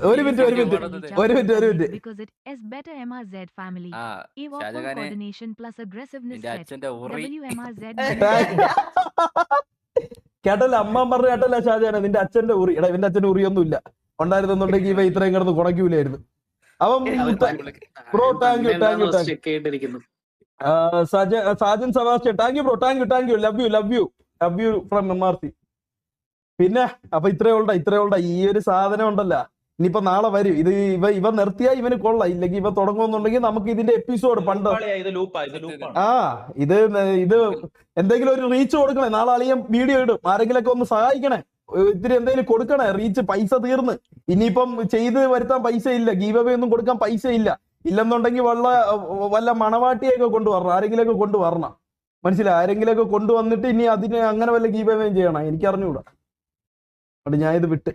ഒരു മിനിറ്റ് ഒരു മിനിറ്റ് ഒരു മിനിറ്റ് ഒരു minute because it is better MRZ family. ആ Evolve ഷാജഹാനെ coordination plus aggressiveness നിന്റെ set. അച്ഛന്റെ ഉറി WMRZ. കേട്ടല്ല അമ്മ പറഞ്ഞ കേട്ടല്ല ഷാജാനെ നിന്റെ അച്ഛന്റെ ഉറി എടാ ഇവന്റെ അച്ഛന്റെ ഉറിയൊന്നും ഇല്ല ഉണ്ടായിരുന്നുണ്ടെങ്കിൽ ഇവ ഇത്രയും കിടന്ന് കുണയ്ക്കൂലായിരുന്നു അവൻ bro thank you thank you കേട്ടിരിക്കുന്നു. Sajan Sebastian thank you bro thank you love you from MRC. പിന്നെ അപ്പൊ ഇത്രേ ഉള്ള ഈ ഒരു സാധനം ഉണ്ടല്ലോ ഇനിയിപ്പോ നാളെ വരും ഇത് ഇവ നിർത്തിയാ ഇവന് കൊള്ളാം ഇല്ലെങ്കിൽ ഇവ തുടങ്ങുമെന്നുണ്ടെങ്കിൽ നമുക്ക് ഇതിന്റെ എപ്പിസോഡ് പണ്ട് ഇത് എന്തെങ്കിലും ഒരു റീച്ച് കൊടുക്കണേ നാളെ അളിയൻ വീഡിയോ ഇടും ആരെങ്കിലൊക്കെ ഒന്ന് സഹായിക്കണേ ഇത്തിരി എന്തെങ്കിലും കൊടുക്കണേ റീച്ച് പൈസ തീർന്ന് ഇനിയിപ്പം ചെയ്ത് വരുത്താൻ പൈസ ഇല്ല ഗീവ് അവേ ഒന്നും കൊടുക്കാൻ പൈസ ഇല്ലെന്നുണ്ടെങ്കിൽ വല്ല മണവാട്ടിയൊക്കെ കൊണ്ടുവരണം ആരെങ്കിലൊക്കെ കൊണ്ടുവരണം മനസ്സിലായി ആരെങ്കിലൊക്കെ കൊണ്ടുവന്നിട്ട് ഇനി അതിന് അങ്ങനെ വല്ല ഗീവ് അവേ ചെയ്യണം എനിക്ക് അറിഞ്ഞുകൂടാ അതുകൊണ്ട് ഞാൻ ഇത് വിട്ട്